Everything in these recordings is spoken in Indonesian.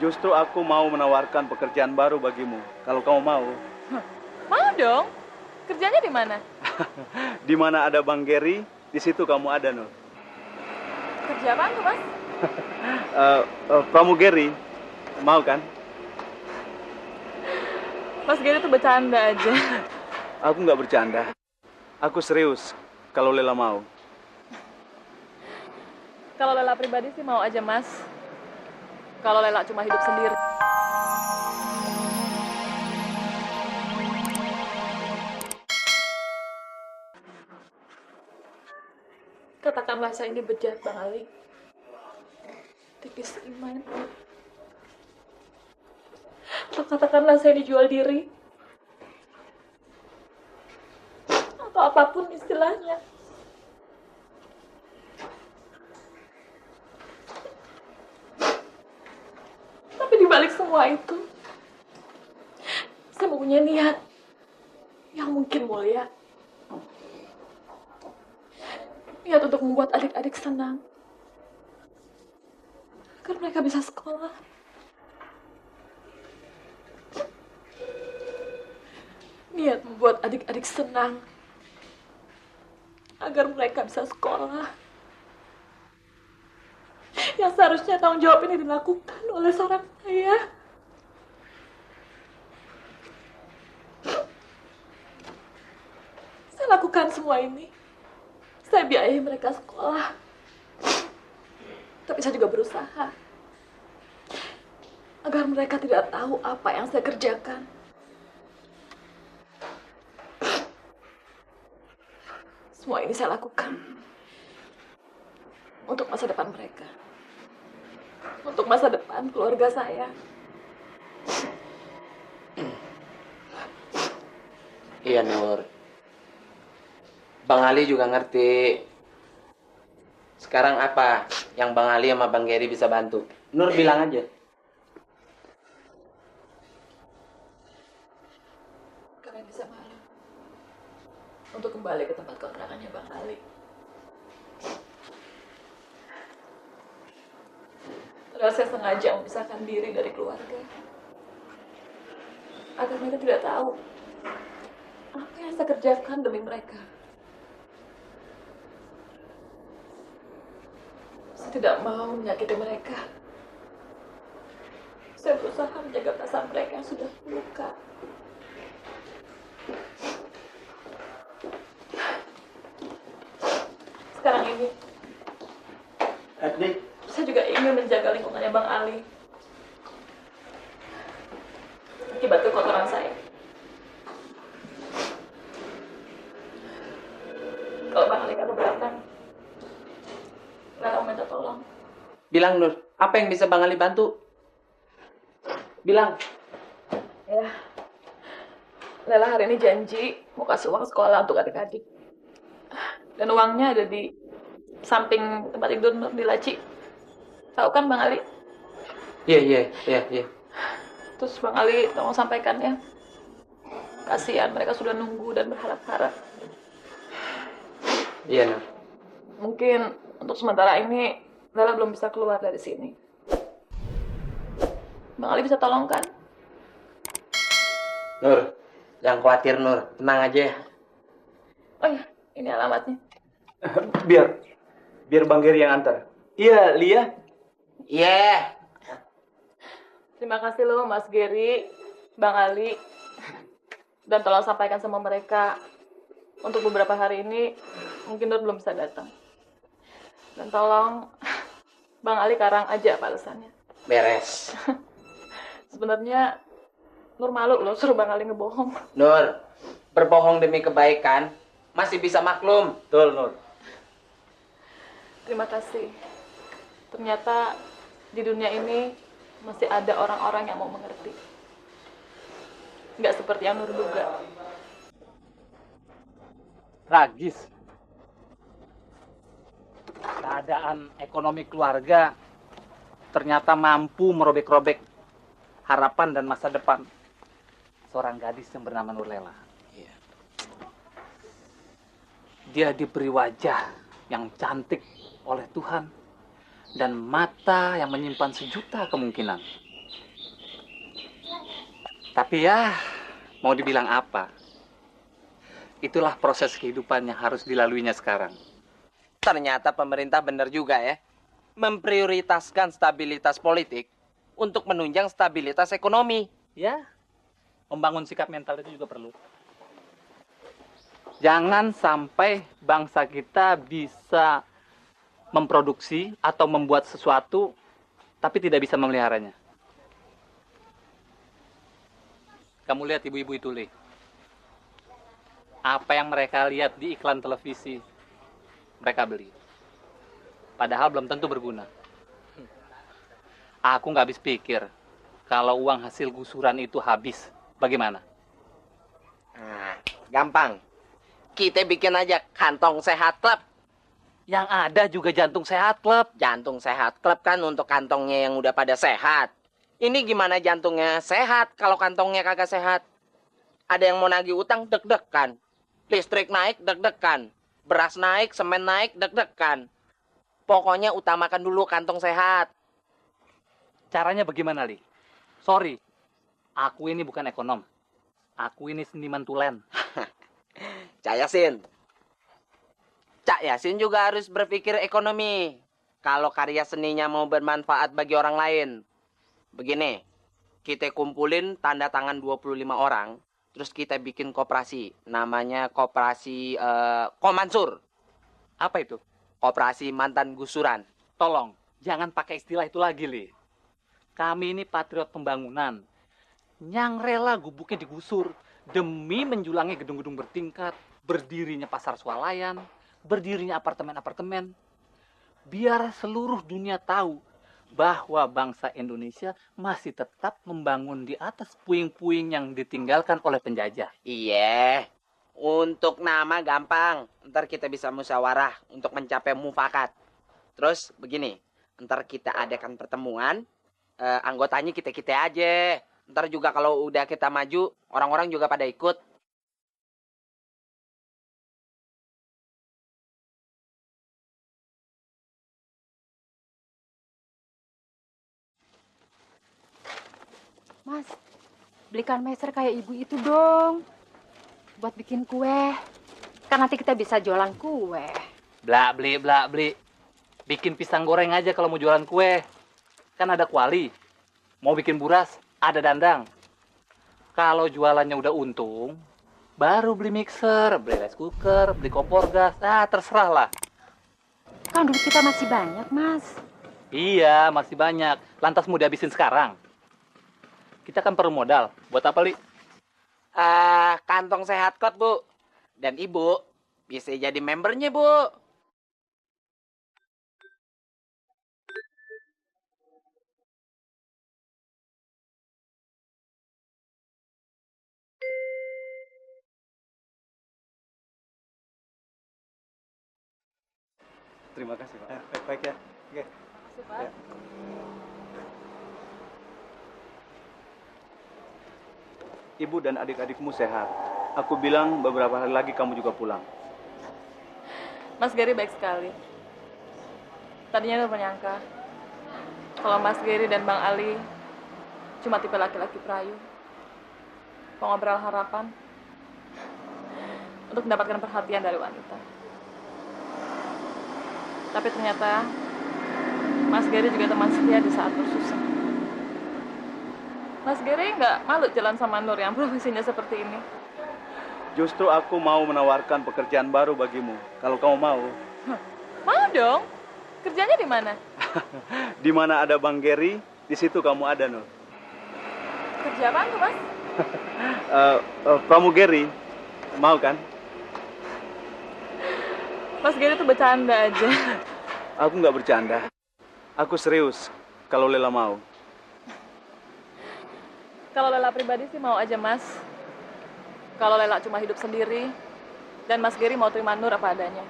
Justru aku mau menawarkan pekerjaan baru bagimu. Kalau kamu mau. Mau dong. Kerjanya di mana? Di mana ada Bang Gary, di situ kamu ada, Nur. Kerja apaan tuh, Mas? Pramugari. Mau kan? Mas Gary tuh bercanda aja. Aku nggak bercanda. Aku serius kalau Lela mau. Kalau Lela pribadi sih mau aja, Mas. Kalau Lela cuma hidup sendiri. Katakanlah saya ini bejat, Bang Ali. Tipis iman. Atau katakanlah saya dijual diri. Atau apapun istilahnya. Tapi dibalik semua itu, saya mempunyai niat yang mungkin mulia. Niat untuk membuat adik-adik senang. Agar mereka bisa sekolah. Niat membuat adik-adik senang. Agar mereka bisa sekolah. Yang seharusnya tanggung jawab ini dilakukan oleh seorang ayah. Saya lakukan semua ini. Saya biayai mereka sekolah. Tapi saya juga berusaha agar mereka tidak tahu apa yang saya kerjakan. Semua ini saya lakukan untuk masa depan mereka. Untuk masa depan keluarga saya. Iya, Nur. Bang Ali juga ngerti. Sekarang apa yang Bang Ali sama Bang Gary bisa bantu? Nur bilang aja. Kalian bisa malu untuk kembali ke tempat kontrakannya Bang Ali. Padahal saya sengaja memisahkan diri dari keluarga. Agar mereka tidak tahu apa yang saya kerjakan demi mereka. Saya tidak mau menyakiti mereka. Saya berusaha menjaga perasaan mereka yang sudah luka. Sekarang ini, Adik, saya juga ingin menjaga lingkungannya Bang Ali. Akibat kekotoran saya. Kalau Bang Ali kan keberatan, Lela minta tolong. Bilang, Nur, apa yang bisa Bang Ali bantu? Bilang. Ya, Lela hari ini janji mau kasih uang sekolah untuk adik-adik. Dan uangnya ada di samping tempat tidur Nur di laci. Tahu kan Bang Ali? Iya. Terus Bang Ali tolong sampaikan ya. Kasihan mereka sudah nunggu dan berharap-harap. Iya, Nur. Mungkin untuk sementara ini Lela belum bisa keluar dari sini. Bang Ali bisa tolong kan? Nur, jangan khawatir, Nur. Tenang aja. Oh iya, ini alamatnya. biar Bang Gary yang antar. Iya, Lia. Iya. Terima kasih loh Mas Gary, Bang Ali. Dan tolong sampaikan sama mereka untuk beberapa hari ini mungkin Nur belum bisa datang. Dan tolong Bang Ali karang aja balasannya. Beres. Sebenarnya Nur malu loh suruh Bang Ali ngebohong. Nur, berbohong demi kebaikan masih bisa maklum. Betul, Nur. Terima kasih. Ternyata di dunia ini masih ada orang-orang yang mau mengerti. Nggak seperti yang Nur duga. Tragis. Keadaan ekonomi keluarga ternyata mampu merobek-robek harapan dan masa depan seorang gadis yang bernama Nurlela. Iya. Dia diberi wajah yang cantik oleh Tuhan dan mata yang menyimpan sejuta kemungkinan. Tapi ya, mau dibilang apa? Itulah proses kehidupan yang harus dilaluinya sekarang. Ternyata pemerintah benar juga ya. Memprioritaskan stabilitas politik untuk menunjang stabilitas ekonomi. Ya, membangun sikap mental itu juga perlu. Jangan sampai bangsa kita bisa memproduksi atau membuat sesuatu tapi tidak bisa memeliharanya. Kamu lihat ibu-ibu itu, Li. Apa yang mereka lihat di iklan televisi, mereka beli. Padahal belum tentu berguna. Aku nggak habis pikir, kalau uang hasil gusuran itu habis, bagaimana? Nah, gampang. Kita bikin aja kantong sehat klub. Yang ada juga jantung sehat klub. Jantung sehat klub kan untuk kantongnya yang udah pada sehat. Ini gimana jantungnya sehat kalau kantongnya kagak sehat? Ada yang mau nagih utang deg-degan. Listrik naik deg-degan. Beras naik, semen naik deg-degan. Pokoknya utamakan dulu kantong sehat. Caranya bagaimana, Li? Sorry, aku ini bukan ekonom. Aku ini seniman tulen. Cak Yasin. Cak Yasin juga harus berpikir ekonomi. Kalau karya seninya mau bermanfaat bagi orang lain. Begini, kita kumpulin tanda tangan 25 orang, terus kita bikin koperasi. Namanya koperasi Komansur. Apa itu? Koperasi mantan gusuran. Tolong, jangan pakai istilah itu lagi, Li. Kami ini patriot pembangunan. Yang rela gubuknya digusur demi menjulangi gedung-gedung bertingkat, berdirinya pasar swalayan, berdirinya apartemen-apartemen. Biar seluruh dunia tahu bahwa bangsa Indonesia masih tetap membangun di atas puing-puing yang ditinggalkan oleh penjajah. Iya, untuk nama gampang. Ntar kita bisa musyawarah untuk mencapai mufakat. Terus begini, ntar kita adakan pertemuan, anggotanya kita-kita aja. Ntar juga kalau udah kita maju, orang-orang juga pada ikut. Mas, belikan meser kayak ibu itu dong. Buat bikin kue. Kan nanti kita bisa jualan kue. Blak beli. Bikin pisang goreng aja kalau mau jualan kue. Kan ada kuali. Mau bikin buras, ada dandang. Kalau jualannya udah untung, baru beli mixer, beli rice cooker, beli kompor gas. Terserah lah. Kan duit kita masih banyak, Mas. Iya, masih banyak. Lantas mau dihabisin sekarang. Kita kan perlu modal. Buat apa, Li? Kantong sehat klub, Bu. Dan Ibu bisa jadi membernya, Bu. Terima kasih, Pak. Baik ya. Oke. Super. Ya. Ibu dan adik-adikmu sehat. Aku bilang beberapa hari lagi kamu juga pulang. Mas Gary baik sekali. Tadinya Nur menyangka kalau Mas Gary dan Bang Ali cuma tipe laki-laki perayu, pengobrol harapan untuk mendapatkan perhatian dari wanita. Tapi ternyata Mas Gary juga teman setia di saat bersusah. Mas Gary nggak malu jalan sama Nur yang profesinya seperti ini. Justru aku mau menawarkan pekerjaan baru bagimu. Kalau kamu mau. Mau dong. Kerjanya di mana? Di mana ada Bang Gary, di situ kamu ada, Nur. Kerja apa tuh, Mas? Pramugari. Mau kan? Mas Gary tuh bercanda aja. Aku nggak bercanda. Aku serius kalau Lela mau. Kalau Lela pribadi sih mau aja, Mas. Kalau Lela cuma hidup sendiri, dan Mas Gary mau terima Nur apa adanya.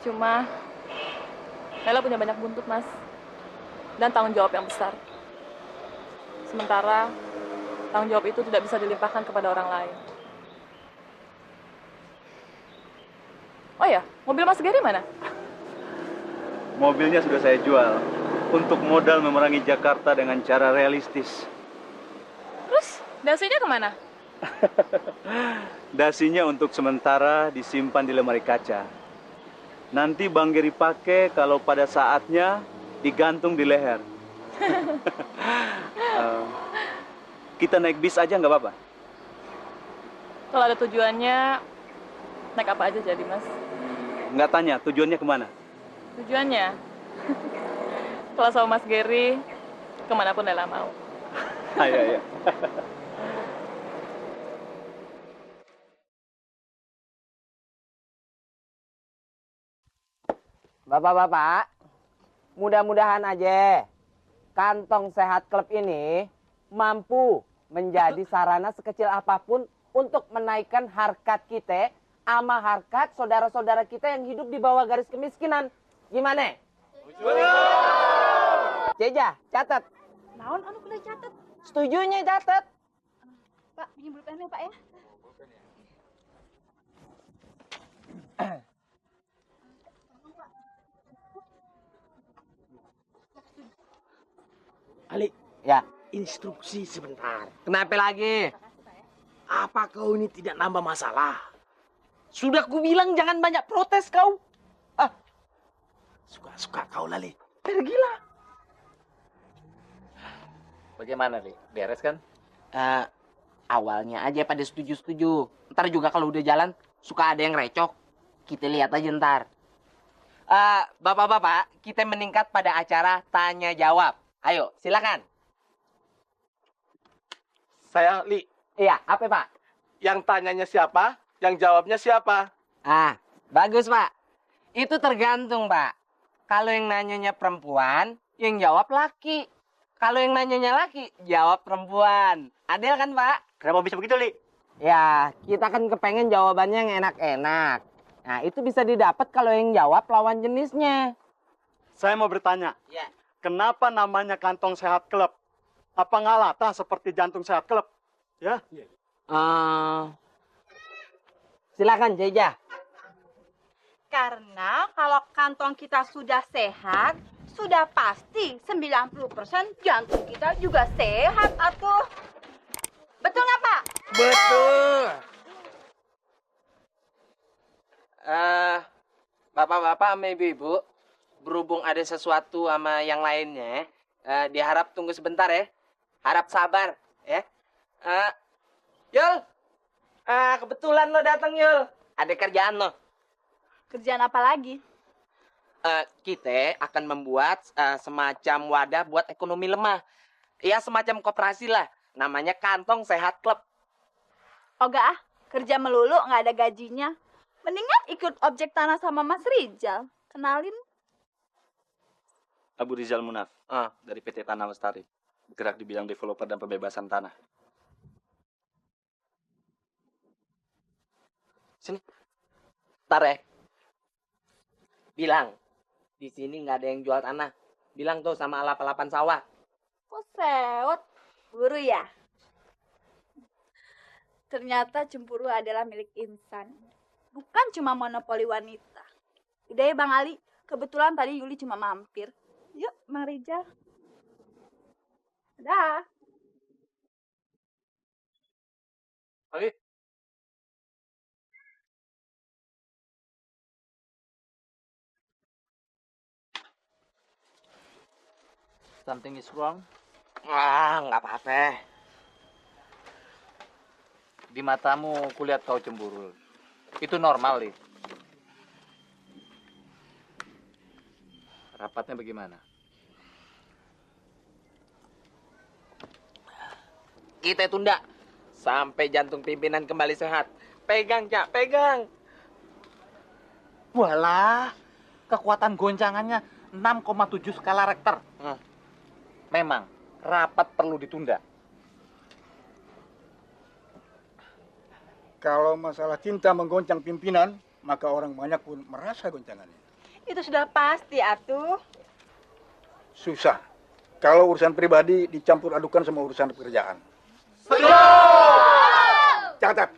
Cuma, Lela punya banyak buntut, Mas. Dan tanggung jawab yang besar. Sementara, tanggung jawab itu tidak bisa dilimpahkan kepada orang lain. Oh ya, mobil Mas Gary mana? Mobilnya sudah saya jual untuk modal memerangi Jakarta dengan cara realistis. Terus dasinya kemana? Dasinya untuk sementara disimpan di lemari kaca. Nanti Bang Geri pakai kalau pada saatnya digantung di leher. Eh, kita naik bis aja nggak apa-apa? Kalau ada tujuannya, naik apa aja jadi, Mas? Nggak tanya, tujuannya kemana? Tujuannya? Kalau sama Mas Geri, kemanapun Lela mau. Ayo, ayo. Bapak-bapak, mudah-mudahan aja kantong sehat klub ini mampu menjadi sarana sekecil apapun untuk menaikkan harkat kita sama harkat saudara-saudara kita yang hidup di bawah garis kemiskinan. Gimana? Jeja, catat. Naon anu kudu catet? Setujunya catat. Pak, pinjem pulpennya, Pak ya. Ali, Ya, instruksi sebentar. kenapa lagi? Apa kau ini tidak nambah masalah? Sudah kubilang jangan banyak protes kau. Suka-suka kau, Lali. Pergilah. Bagaimana, Li? Beres kan? Awalnya aja pada setuju-setuju. Ntar juga kalau udah jalan, suka ada yang recok. Kita lihat aja ntar. Bapak-bapak, kita meningkat pada acara tanya jawab. Ayo, silakan. Saya, Li. Iya, apa Pak? Yang tanyanya siapa? Yang jawabnya siapa? Bagus Pak. Itu tergantung Pak. Kalau yang nanyanya perempuan, yang jawab laki. Kalau yang nanyanya laki, jawab perempuan. Adil kan Pak? Kenapa bisa begitu, Li? Ya, kita kan kepengen jawabannya yang enak-enak. Nah, itu bisa didapat kalau yang jawab lawan jenisnya. Saya mau bertanya, Ya. kenapa namanya kantong sehat klub? Apa ngalata seperti jantung sehat klub? Ya, Silakan, Jeja. Karena kalau kantong kita sudah sehat, sudah pasti 90% jantung kita juga sehat atuh. Betul nggak Pak? Betul. Bapak-bapak sama ibu-ibu, berhubung ada sesuatu sama yang lainnya, diharap tunggu sebentar ya. Harap sabar ya. Yul, kebetulan lo datang Yul. Ada kerjaan lo. Kerjaan apa lagi? Kita akan membuat semacam wadah buat ekonomi lemah. Ya semacam koperasi lah. Namanya Kantong Sehat Klub. Oga kerja melulu nggak ada gajinya. Mendingan ikut objek tanah sama Mas Rizal. Kenalin. Abu Rizal Munaf dari PT Tanah Lestari, bergerak di bidang developer dan pembebasan tanah. Sini. Ntar ya. Bilang, di sini nggak ada yang jual tanah. Bilang tuh sama alap-alapan sawah. Kok sewot? Buru ya? Ternyata cemburu adalah milik insan. Bukan cuma monopoli wanita. Udah ya Bang Ali, kebetulan tadi Yuli cuma mampir. Yuk, Bang Rizal. Dah. Ali. Something is wrong. Nggak apa-apa. Di matamu kulihat kau cemburu. Itu normal, Li. Rapatnya bagaimana? Kita tunda sampai jantung pimpinan kembali sehat. Pegang, Cak, pegang. Walah, kekuatan goncangannya 6,7 skala Richter. Memang, rapat perlu ditunda. Kalau masalah cinta menggoncang pimpinan, maka orang banyak pun merasa goncangannya. Itu sudah pasti, atuh. Susah. Kalau urusan pribadi dicampur adukan sama urusan pekerjaan. Catat.